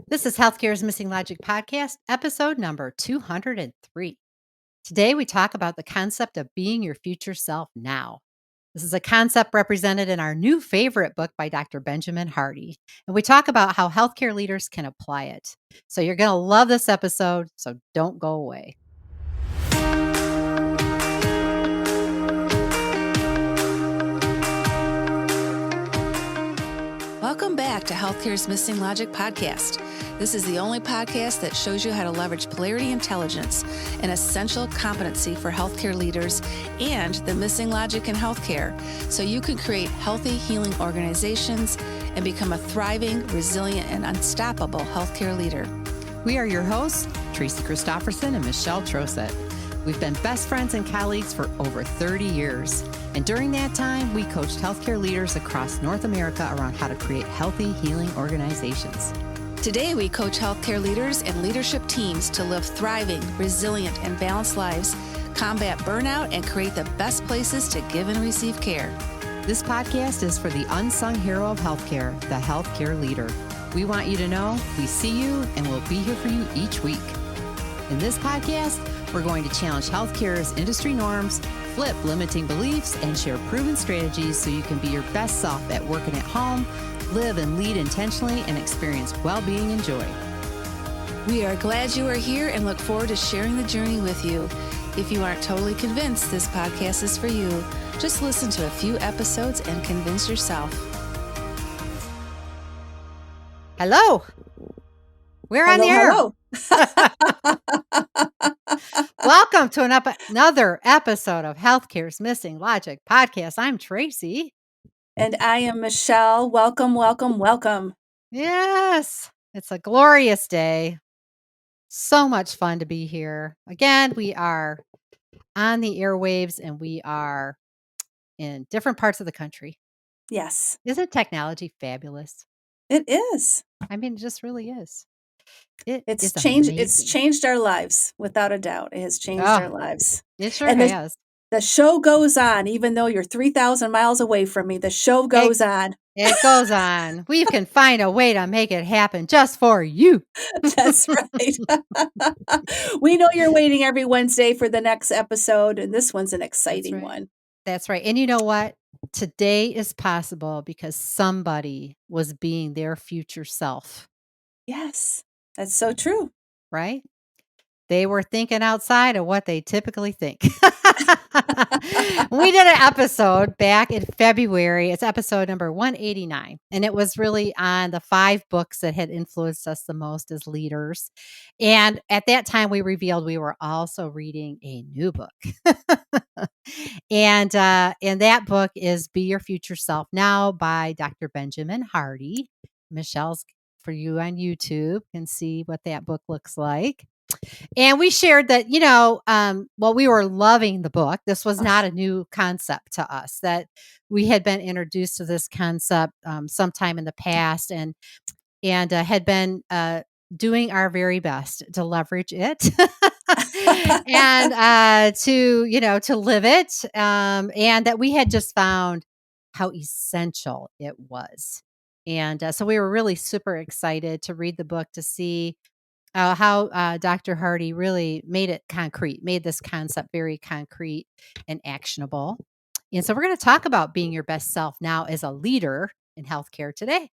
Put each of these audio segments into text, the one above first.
This is Healthcare's Missing Logic podcast, episode number 203. Today, we talk about the concept of being your future self now. This is a concept represented in our new favorite book by Dr. Benjamin Hardy. And we talk about how healthcare leaders can apply it. So, you're going to love this episode, so don't go away. Welcome back to Healthcare's Missing Logic podcast. This is the only podcast that shows you how to leverage polarity intelligence, an essential competency for healthcare leaders, and the missing logic in healthcare, so you can create healthy, healing organizations and become a thriving, resilient, and unstoppable healthcare leader. We are your hosts, Tracy Christofferson and Michelle Trosett. We've been best friends and colleagues for over 30 years. And during that time, we coached healthcare leaders across North America around how to create healthy, healing organizations. Today, we coach healthcare leaders and leadership teams to live thriving, resilient, and balanced lives, combat burnout, and create the best places to give and receive care. This podcast is for the unsung hero of healthcare, the healthcare leader. We want you to know we see you and we'll be here for you each week. In this podcast, we're going to challenge healthcare's industry norms, flip limiting beliefs, and share proven strategies so you can be your best self at work and at home, live and lead intentionally, and experience well-being and joy. We are glad you are here and look forward to sharing the journey with you. If you aren't totally convinced this podcast is for you, just listen to a few episodes and convince yourself. Hello. We're on the air. Hello. Welcome to another episode of Healthcare's Missing Logic podcast. I'm Tracy. And I am Michelle. Welcome, welcome, welcome. Yes, it's a glorious day. So much fun to be here. Again, we are on the airwaves and we are in different parts of the country. Yes. Isn't technology fabulous? It is. I mean, it just really is. It's is changed. amazing. It's changed our lives, without a doubt. It has changed our lives. It sure and has. The show goes on, even though you're 3,000 miles away from me. The show goes on. It goes on. We can find a way to make it happen just for you. That's right. We know you're waiting every Wednesday for the next episode, and this one's an exciting one. That's right. And you know what? Today is possible because somebody was being their future self. Yes, that's so true. Right? They were thinking outside of what they typically think. We did an episode back in February. It's episode number 189. And it was really on the 5 books that had influenced us the most as leaders. And at that time, we revealed we were also reading a new book. And that book is Be Your Future Self Now by Dr. Benjamin Hardy. Michelle's for you on YouTube can see what that book looks like. And we shared that, we were loving the book. This was not a new concept to us, that we had been introduced to this concept sometime in the past and had been doing our very best to leverage it and to live it. And that we had just found how essential it was. And so we were really super excited to read the book to see how Dr. Hardy really made it concrete, made this concept very concrete and actionable. And so we're going to talk about being your best self now as a leader in healthcare today.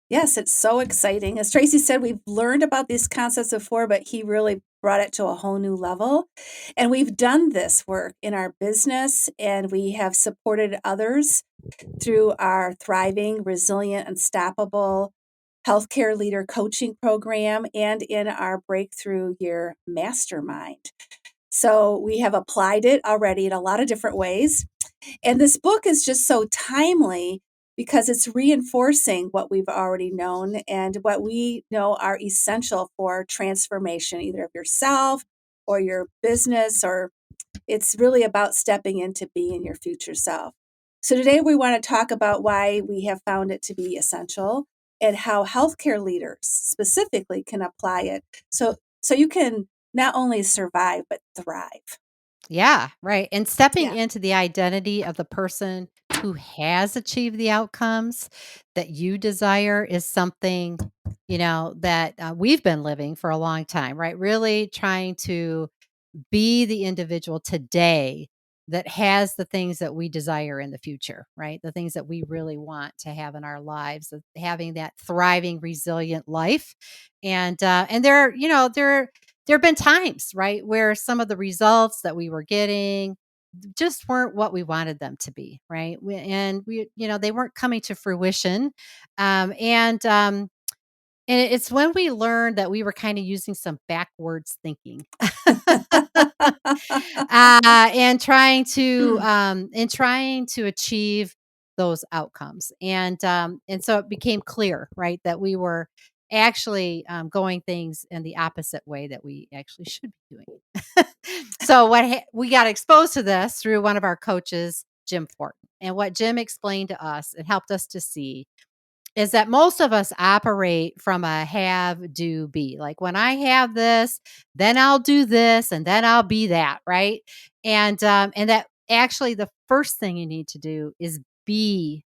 Yes, it's so exciting. As Tracy said, we've learned about these concepts before, but he really brought it to a whole new level. And we've done this work in our business, and we have supported others through our thriving, resilient, unstoppable healthcare leader coaching program and in our breakthrough year mastermind. So we have applied it already in a lot of different ways. And this book is just so timely because it's reinforcing what we've already known and what we know are essential for transformation, either of yourself or your business, or it's really about stepping into being your future self. So today we want to talk about why we have found it to be essential and how healthcare leaders specifically can apply it. So you can not only survive, but thrive. Yeah, right. And stepping into the identity of the person who has achieved the outcomes that you desire is something, that we've been living for a long time, right? Really trying to be the individual today that has the things that we desire in the future, right? The things that we really want to have in our lives, of having that thriving, resilient life. And there, there have been times, right, where some of the results that we were getting just weren't what we wanted them to be, right? They weren't coming to fruition. And it's when we learned that we were kind of using some backwards thinking. And trying to achieve those outcomes. And so it became clear, right, that we were actually going things in the opposite way that we actually should be doing. So we got exposed to this through one of our coaches, Jim Fortin. And what Jim explained to us and helped us to see is that most of us operate from a have, do, be. Like, when I have this, then I'll do this, and then I'll be that, right? And that actually the first thing you need to do is be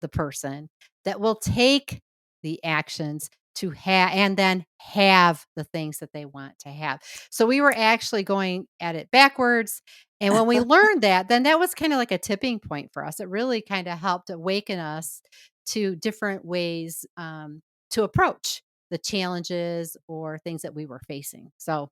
the person that will take the actions to have and then have the things that they want to have. So we were actually going at it backwards. And when we learned that, then that was kind of like a tipping point for us. It really kind of helped awaken us to different ways to approach the challenges or things that we were facing. So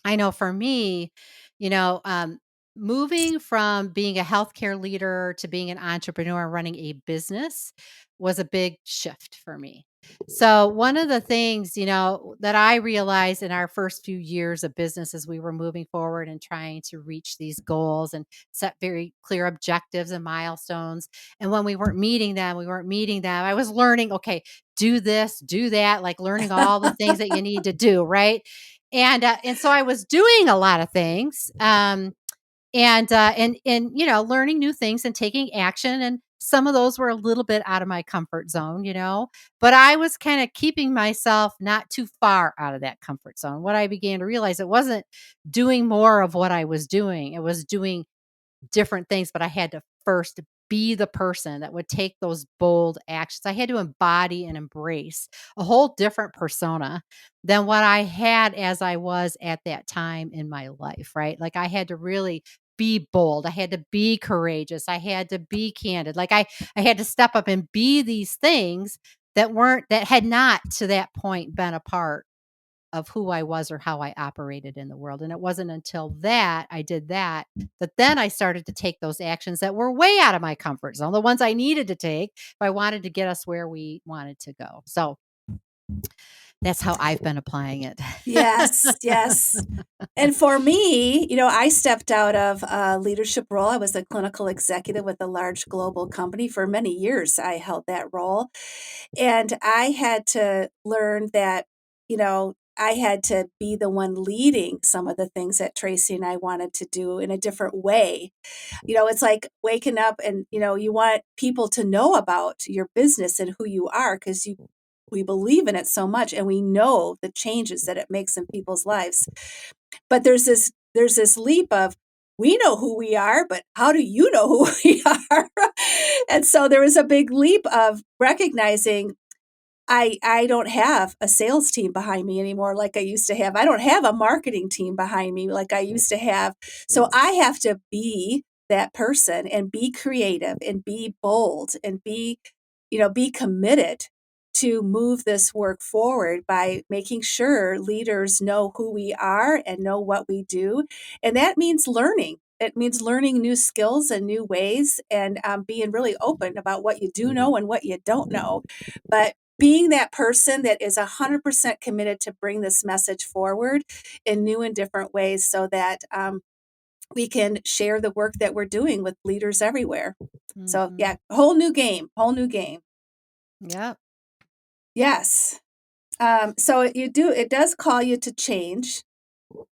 I know for me, you know, um, moving from being a healthcare leader to being an entrepreneur and running a business was a big shift for me. So, one of the things, that I realized in our first few years of business as we were moving forward and trying to reach these goals and set very clear objectives and milestones. And when we weren't meeting them. I was learning, okay, do this, do that, like learning all the things that you need to do, right? And so I was doing a lot of things, and learning new things and taking action. And some of those were a little bit out of my comfort zone, but I was kind of keeping myself not too far out of that comfort zone. What I began to realize, it wasn't doing more of what I was doing; it was doing different things, but I had to first be the person that would take those bold actions. I had to embody and embrace a whole different persona than what I had as I was at that time in my life, right? Like, I had to really be bold. I had to be courageous. I had to be candid. Like, I had to step up and be these things that had not to that point been a part of who I was or how I operated in the world. And it wasn't until that I did that, that then I started to take those actions that were way out of my comfort zone, the ones I needed to take if I wanted to get us where we wanted to go. So that's how I've been applying it. Yes, yes. And for me, I stepped out of a leadership role. I was a clinical executive with a large global company. For many years, I held that role. And I had to learn that, I had to be the one leading some of the things that Tracy and I wanted to do in a different way. It's like waking up and, you want people to know about your business and who you are because we believe in it so much and we know the changes that it makes in people's lives. But there's this leap of, we know who we are, but how do you know who we are? And so there was a big leap of recognizing I don't have a sales team behind me anymore like I used to have. I don't have a marketing team behind me like I used to have. So I have to be that person and be creative and be bold and be committed to move this work forward by making sure leaders know who we are and know what we do. And that means learning. It means learning new skills and new ways and being really open about what you do know and what you don't know. But being that person that is 100% committed to bring this message forward in new and different ways so that we can share the work that we're doing with leaders everywhere. So, Mhm. yeah, whole new game, whole new game. Yep. Yes. So it does call you to change,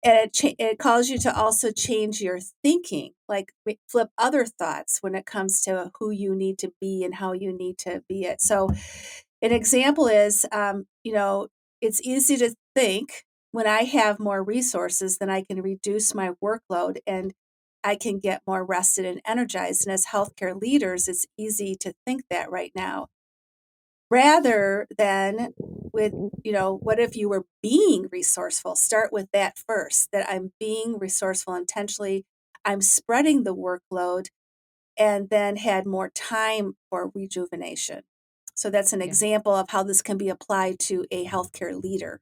and it calls you to also change your thinking, like flip other thoughts when it comes to who you need to be and how you need to be it. So an example is, it's easy to think when I have more resources, then I can reduce my workload and I can get more rested and energized. And as healthcare leaders, it's easy to think that right now, rather than with, what if you were being resourceful? Start with that first, that I'm being resourceful intentionally. I'm spreading the workload and then had more time for rejuvenation. So that's an Yeah. example of how this can be applied to a healthcare leader.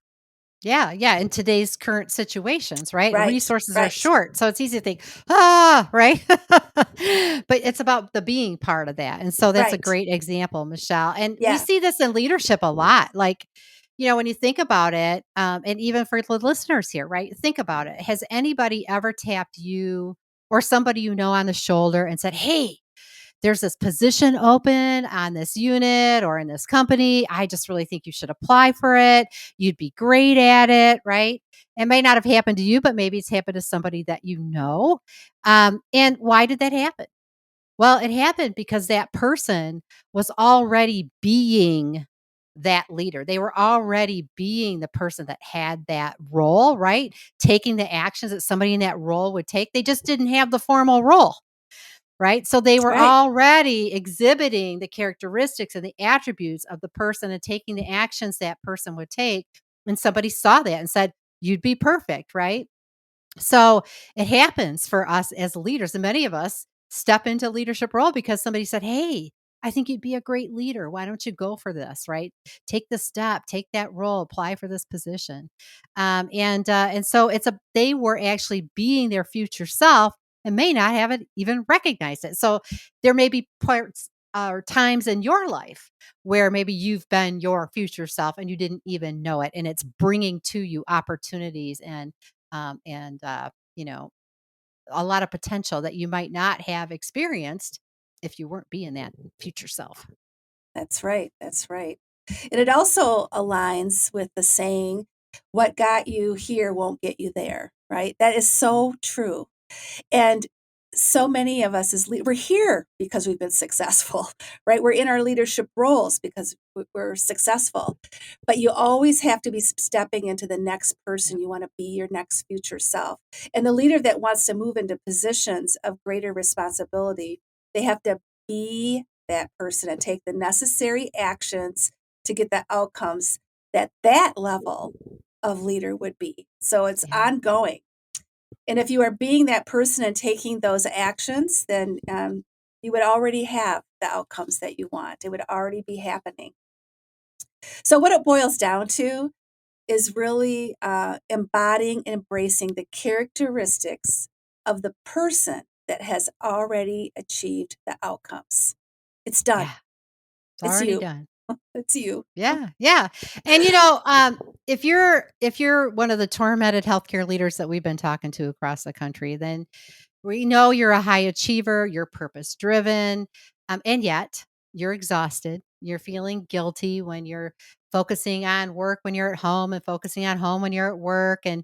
Yeah, yeah, in today's current situations, right? Right, Resources are right, short, so it's easy to think, "Ah," right? But it's about the being part of that, and so that's a right. great example, Michelle, and we Yeah, see this in leadership a lot, like, when you think about it, and even for the listeners here, right? Think about it. Has anybody ever tapped you or somebody you know on the shoulder and said, "Hey, there's this position open on this unit or in this company. I just really think you should apply for it. You'd be great at it," right? It may not have happened to you, but maybe it's happened to somebody that you know. And why did that happen? Well, it happened because that person was already being that leader. They were already being the person that had that role, right? Taking the actions that somebody in that role would take. They just didn't have the formal role. Right? So they were right. already exhibiting the characteristics and the attributes of the person and taking the actions that person would take. And somebody saw that and said, "You'd be perfect," right? So it happens for us as leaders, and many of us step into leadership role because somebody said, "Hey, I think you'd be a great leader. Why don't you go for this?" Right? Take the step, take that role, apply for this position, and so they were actually being their future self and may not have it even recognized it. So there may be parts or times in your life where maybe you've been your future self and you didn't even know it, and it's bringing to you opportunities and you know, a lot of potential that you might not have experienced if you weren't being that future self. That's right. That's right. And it also aligns with the saying, what got you here won't get you there, right? That is so true. And so many of us we're here because we've been successful, right? We're in our leadership roles because we're successful. But you always have to be stepping into the next Yeah. person. You want to be your next future self. And the leader that wants to move into positions of greater responsibility, they have to be that person and take the necessary actions to get the outcomes that that level of leader would be. So it's Yeah. ongoing. And if you are being that person and taking those actions, then you would already have the outcomes that you want. It would already be happening. So, what it boils down to is really embodying and embracing the characteristics of the person that has already achieved the outcomes. It's done. Yeah. It's It's already you. done. It's you. Yeah. Yeah. And if you're one of the tormented healthcare leaders that we've been talking to across the country, then we know you're a high achiever, you're purpose driven, and yet you're exhausted. You're feeling guilty when you're focusing on work when you're at home and focusing on home when you're at work. And,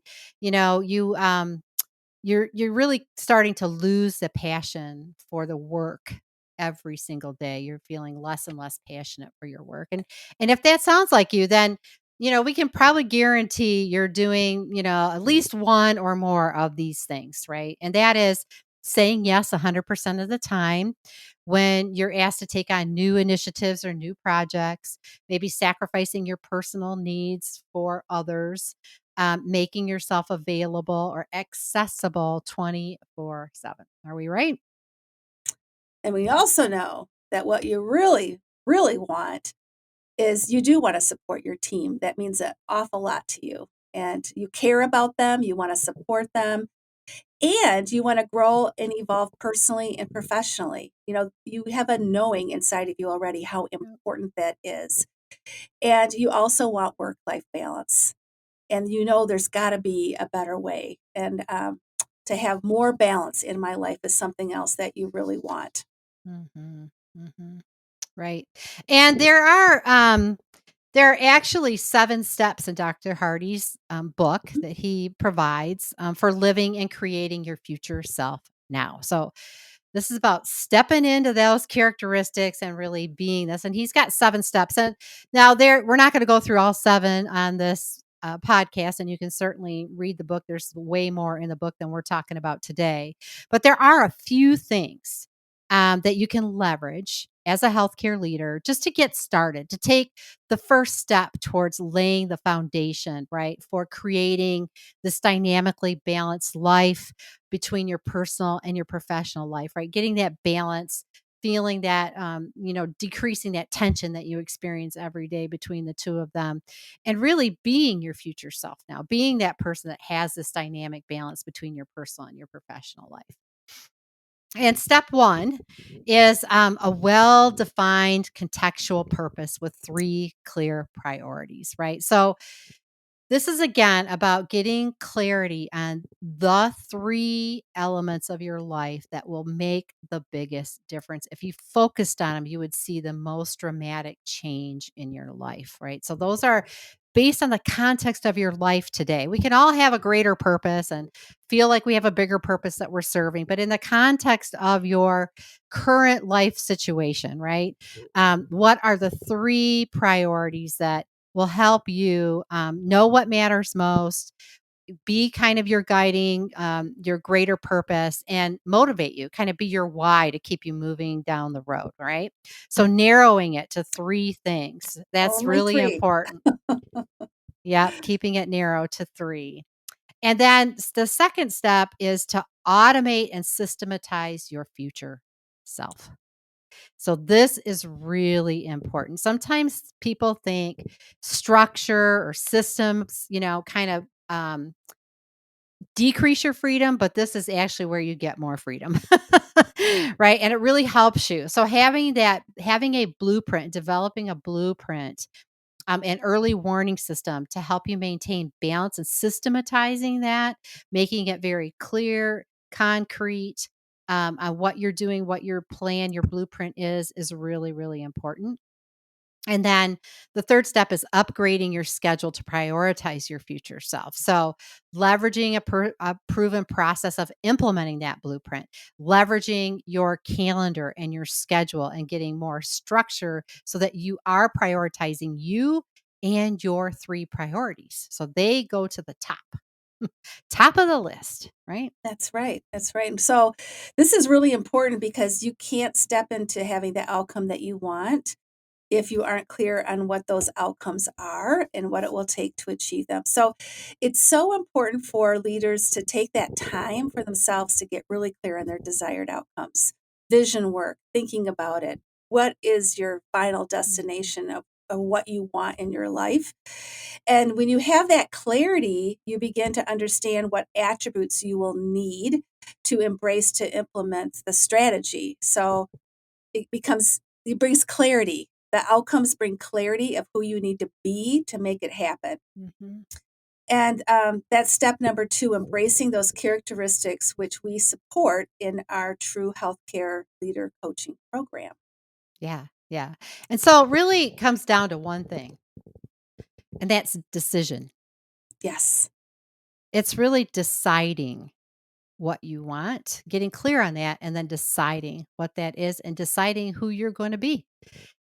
you're really starting to lose the passion for the work every single day. You're feeling less and less passionate for your work. And if that sounds like you, then we can probably guarantee you're doing, at least one or more of these things, right? And that is saying yes 100% of the time when you're asked to take on new initiatives or new projects, maybe sacrificing your personal needs for others, making yourself available or accessible 24/7. Are we right? And we also know that what you really, really want is you do want to support your team. That means an awful lot to you. And you care about them, you want to support them, and you want to grow and evolve personally and professionally. You have a knowing inside of you already how Yep. important that is. And you also want work life balance. And there's got to be a better way. And to have more balance in my life is something else that you really want. Mhm. Mhm. Right. And there are actually 7 steps in Dr. Hardy's, book that he provides, for living and creating your future self now. So this is about stepping into those characteristics and really being this. And he's got 7 steps. And now we're not going to go through all 7 on this podcast, and you can certainly read the book. There's way more in the book than we're talking about today. But there are a few things that you can leverage as a healthcare leader just to get started, to take the first step towards laying the foundation, right, for creating this dynamically balanced life between your personal and your professional life, right? Getting that balance, feeling that, decreasing that tension that you experience every day between the two of them, and really being your future self now, being that person that has this dynamic balance between your personal and your professional life. And step one is a well defined contextual purpose with three clear priorities, right? So, this is again about getting clarity on the three elements of your life that will make the biggest difference. If you focused on them, you would see the most dramatic change in your life, right? So, those are based on the context of your life today. We can all have a greater purpose and feel like we have a bigger purpose that we're serving, but in the context of your current life situation, right? What are the three priorities that will help you know what matters most, be kind of your guiding, your greater purpose, and motivate you, kind of be your why to keep you moving down the road, right? So, narrowing it to three things, that's Only really 3. important. Yep, keeping it narrow to three. And then the second step is to automate and systematize your future self. So this is really important. Sometimes people think structure or systems, kind of decrease your freedom, but this is actually where you get more freedom. Right? And it really helps you. So having a blueprint, developing a blueprint, an early warning system to help you maintain balance and systematizing that, making it very clear, concrete, on what you're doing, what your plan, your blueprint is really, really important. And then the third step is upgrading your schedule to prioritize your future self. So, leveraging a proven process of implementing that blueprint, leveraging your calendar and your schedule, and getting more structure so that you are prioritizing you and your three priorities. So, they go to the top of the list, right? That's right, that's right, and so, this is really important because you can't step into having the outcome that you want if you aren't clear on what those outcomes are and what it will take to achieve them. So it's so important for leaders to take that time for themselves to get really clear on their desired outcomes. Vision work, thinking about it. What is your final Mhm. destination of what you want in your life? And when you have that clarity, you begin to understand what attributes you will need to embrace to implement the strategy. So it brings clarity. The outcomes bring clarity of who you need to be to make it happen. Mhm. And that's step number 2, embracing those characteristics which we support in our true healthcare leader coaching program. Yeah, yeah. And so it really comes down to one thing, and that's decision. Yes. It's really deciding what you want, getting clear on that, and then deciding what that is and deciding who you're going to be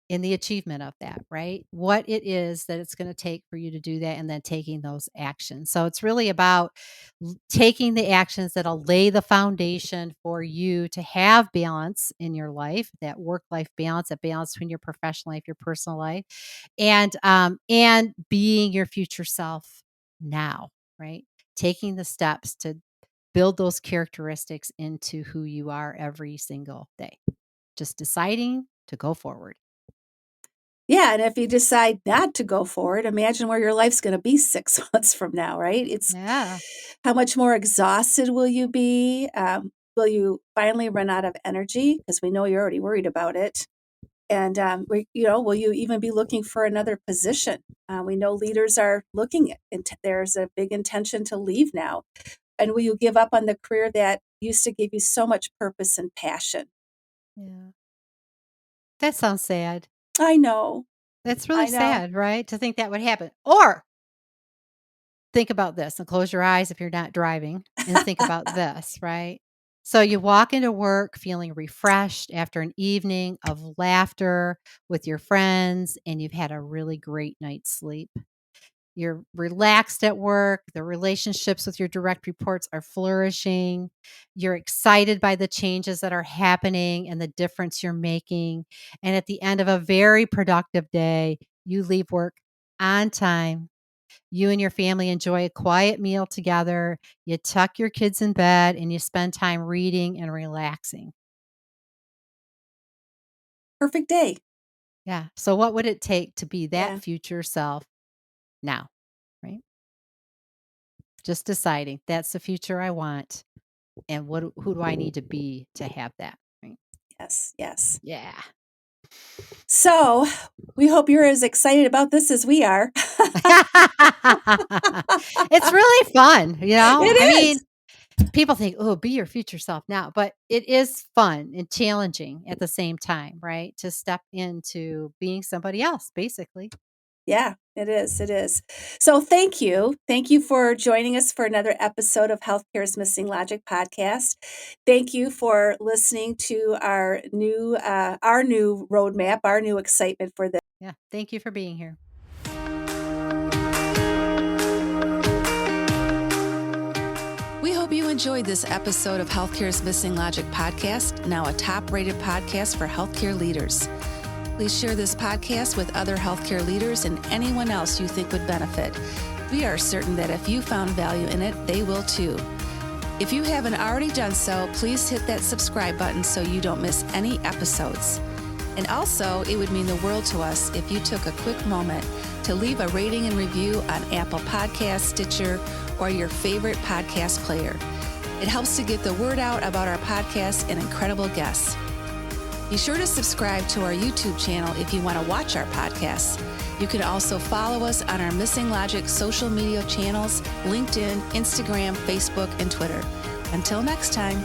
in the achievement of that, right? What it is that it's going to take for you to do that and then taking those actions. So it's really about taking the actions that'll lay the foundation for you to have balance in your life, that work life balance, that balance between your professional life, your personal life, and being your future self now, right? Taking the steps to build those characteristics into who you are every single day. Just deciding to go forward. Yeah, and if you decide not to go forward, imagine where your life's going to be 6 months from now, right? It's Yeah. how much more exhausted will you be? Will you finally run out of energy? Because we know you're already worried about it. And will you even be looking for another position? We know leaders are looking at, and there's a big intention to leave now. And will you give up on the career that used to give you so much purpose and passion? Yeah. That sounds sad. I know, That's really I know. sad, right? To think that would happen. Or think about this and close your eyes if you're not driving and think about this, right? So you walk into work feeling refreshed after an evening of laughter with your friends and you've had a really great night's sleep. You're relaxed at work. The relationships with your direct reports are flourishing. You're excited by the changes that are happening and the difference you're making. And at the end of a very productive day, you leave work on time. You and your family enjoy a quiet meal together. You tuck your kids in bed and you spend time reading and relaxing. Perfect day. Yeah. So, what would it take to be that Yeah. future self now? Right. Just deciding that's the future I want. And who do I need to be to have that? Right. Yes. Yes. Yeah. So we hope you're as excited about this as we are. It's really fun. I It mean, is. people think, "Oh, be your future self now," but it is fun and challenging at the same time, right? To step into being somebody else, basically. Yeah, it is. It is. So thank you. Thank you for joining us for another episode of Healthcare's Missing Logic podcast. Thank you for listening to our new roadmap, our new excitement for this. Yeah. Thank you for being here. We hope you enjoyed this episode of Healthcare's Missing Logic podcast, now a top-rated podcast for healthcare leaders. Please share this podcast with other healthcare leaders and anyone else you think would benefit. We are certain that if you found value in it, they will too. If you haven't already done so, please hit that subscribe button so you don't miss any episodes. And also, it would mean the world to us if you took a quick moment to leave a rating and review on Apple Podcasts, Stitcher, or your favorite podcast player. It helps to get the word out about our podcast and incredible guests. Be sure to subscribe to our YouTube channel if you want to watch our podcasts. You can also follow us on our Missing Logic social media channels, LinkedIn, Instagram, Facebook, and Twitter. Until next time.